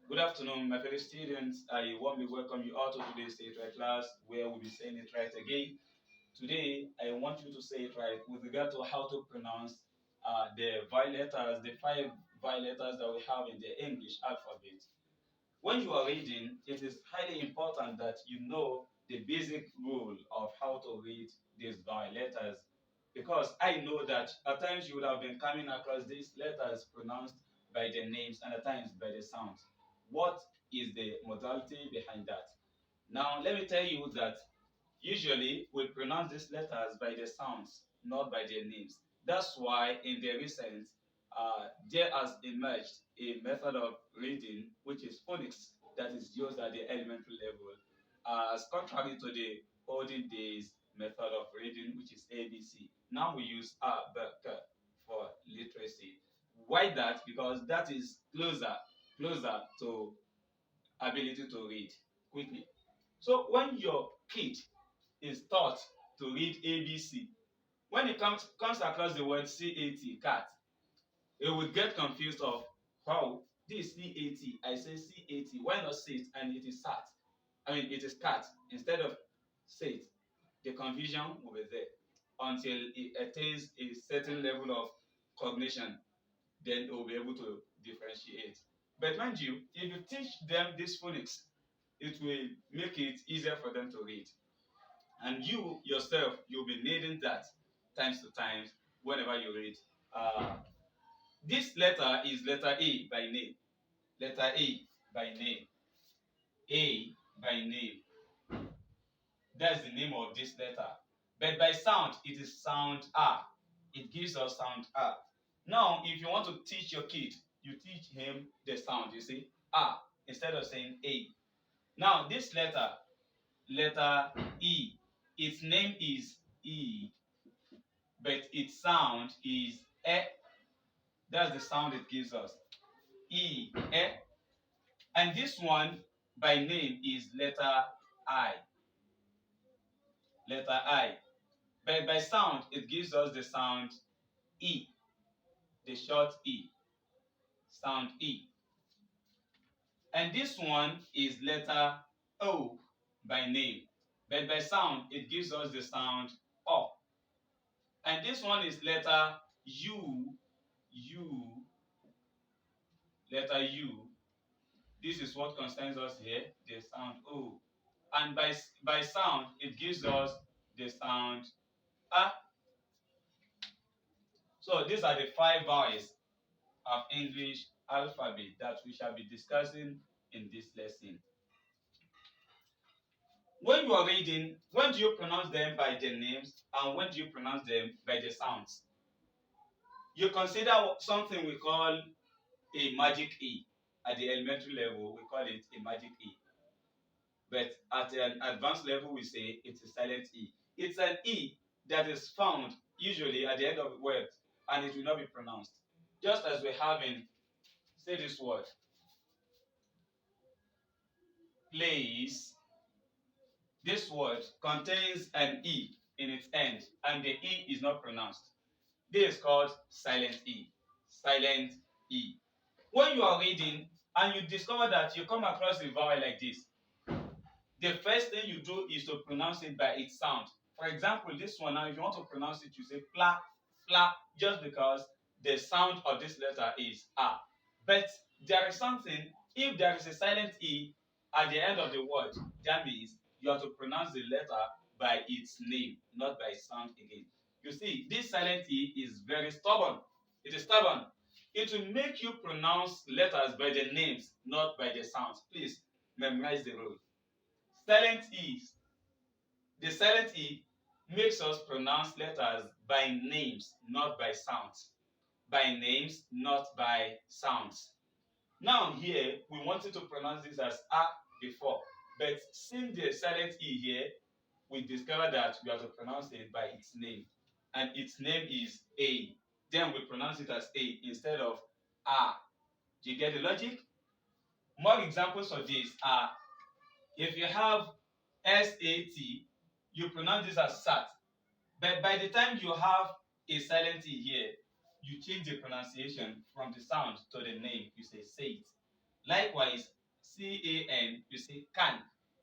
Good afternoon, my fellow students. I warmly welcome you all to today's Say It Right class, where we'll be saying it right again. Today, I want you to say it right with regard to how to pronounce the vowel letters, the five vowel letters that we have in the English alphabet. When you are reading, it is highly important that you know the basic rule of how to read these vowel letters, because I know that at times you would have been coming across these letters pronounced by the names and at times by the sounds. What is the modality behind that? Now, let me tell you that usually we pronounce these letters by the sounds, not by their names. That's why in the recent, there has emerged a method of reading which is phonics that is used at the elementary level, as contrary to the olden days method of reading which is ABC. Now we use A, B, K for literacy. Why that? Because that is closer to ability to read quickly. So when your kid is taught to read ABC, when it comes across the word CAT, cat, it would get confused of how this CAT, I say CAT, why not sit and it is sat? I mean it is cat instead of sit. The confusion will be there until it attains a certain level of cognition, then it will be able to differentiate. But mind you, if you teach them this phonics, it will make it easier for them to read. And you yourself, you'll be needing that times to times whenever you read. Uh, this letter is letter A by name. Letter A by name. A by name. That's the name of this letter. But by sound, it is sound A. It gives us sound A. Now, if you want to teach your kid, you teach him the sound. You say A instead of saying A. Now, this letter E, its name is E, but its sound is E. That's the sound it gives us. E, E. And this one by name is letter I. Letter I. But by sound, it gives us the sound E, the short E. Sound E. And this one is letter O by name. But by sound, it gives us the sound O. And this one is letter U, U, letter U. This is what concerns us here, the sound O. And by sound, it gives us the sound A. So these are the five vowels of English alphabet that we shall be discussing in this lesson. When you are reading, when do you pronounce them by the names and when do you pronounce them by the sounds? You consider something we call a magic E. At the elementary level, we call it a magic E. But at an advanced level, we say it's a silent E. It's an E that is found usually at the end of the word and it will not be pronounced. Just as we have in, say this word, place. This word contains an E in its end and the E is not pronounced. This is called silent E. Silent E. When you are reading and you discover that you come across a vowel like this, the first thing you do is to pronounce it by its sound. For example, this one now, if you want to pronounce it, you say pla, pla, just because the sound of this letter is A. But there is something, if there is a silent E at the end of the word, that means you have to pronounce the letter by its name, not by its sound again. You see, this silent E is very stubborn. It is stubborn. It will make you pronounce letters by the names, not by the sounds. Please memorize the rule. Silent E, the silent E makes us pronounce letters by names, not by sounds. By names, not by sounds. Now here, we wanted to pronounce this as A before, but since the silent E here, we discovered that we have to pronounce it by its name. And its name is A. Then we pronounce it as A instead of A. Do you get the logic? More examples of this are, if you have SAT, you pronounce this as SAT. But by the time you have a silent E here, you change the pronunciation from the sound to the name. You say say it. Likewise, C-A-N, you say can.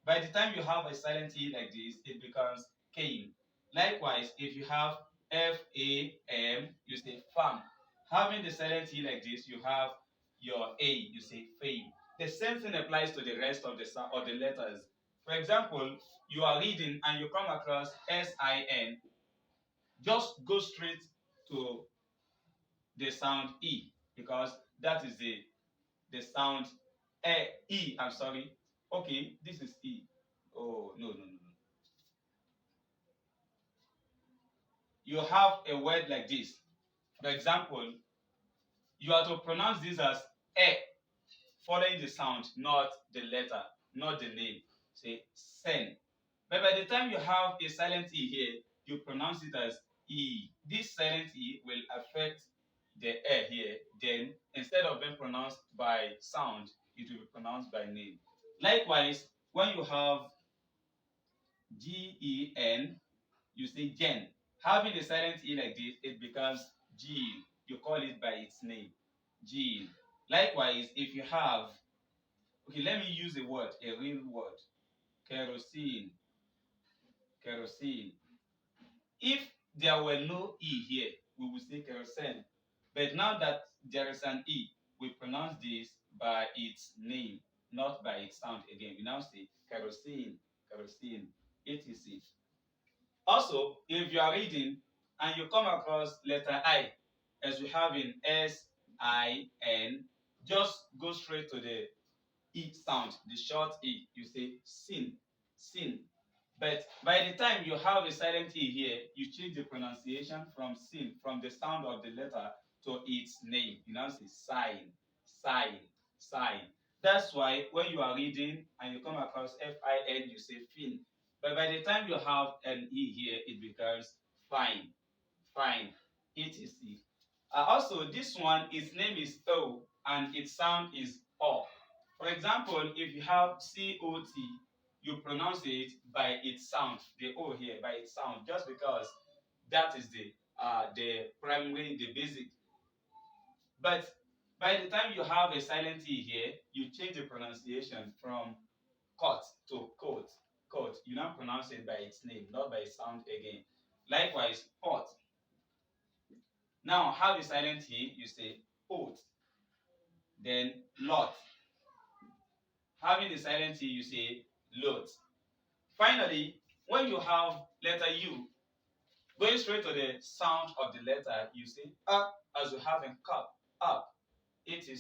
By the time you have a silent E like this, it becomes cane. Likewise, if you have F-A-M, you say fam. Having the silent E like this, you have your A, you say fame. The same thing applies to the rest of the letters. For example, you are reading and you come across S-I-N, just go straight to the sound E because that is the sound E. I'm sorry. Okay, this is E. Oh, no, no, no, no. You have a word like this. For example, you are to pronounce this as E, following the sound, not the letter, not the name. Say sen. But by the time you have a silent E here, you pronounce it as E. This silent E will affect the E here. Then, instead of being pronounced by sound, it will be pronounced by name. Likewise, when you have Gen, you say gen. Having a silent E like this, it becomes gene. You call it by its name, gene. Likewise, if you have, okay, let me use a word, a real word, kerosene, kerosene. If there were no E here, we would say kerosene. But now that there is an E, we pronounce this by its name, not by its sound again. We now say kerosene, kerosene, etc. Also, if you are reading and you come across letter I, as we have in S-I-N, just go straight to the E sound, the short E. You say sin, sin. But by the time you have a silent E here, you change the pronunciation from sin, from the sound of the letter to its name. You now say sign, sign, sign. That's why when you are reading and you come across F-I-N, you say fin. But by the time you have an E here, it becomes fine, fine, etc. Also, this one, its name is O and its sound is O. For example, if you have COT, you pronounce it by its sound, the O here, by its sound, just because that is the primary, the basic. But by the time you have a silent E here, you change the pronunciation from court to coat, coat. You now pronounce it by its name, not by its sound again. Likewise, pot. Now have a silent E, you say oat. Then lot. Having the silent E, you say lot. Finally, when you have letter U, going straight to the sound of the letter, you say up, as you have in cup, up, etc.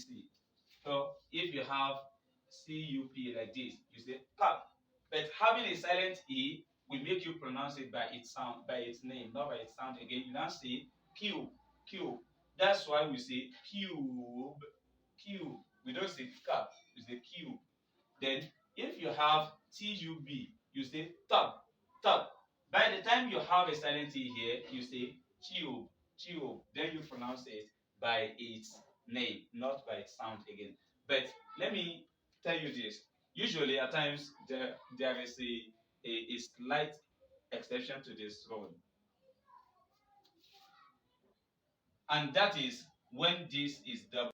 So if you have CUP like this, you say cup. But having a silent E will make you pronounce it by its sound, by its name, not by its sound again. You now say cube, cube. That's why we say cube, cube. We don't say cup, we say cube. Then if you have TUB, you say tub, tub. By the time you have a silent E here, you say tube, tube. Then you pronounce it by its name, not by its sound again. But let me tell you this. Usually at times there is a slight exception to this rule. And that is when this is double.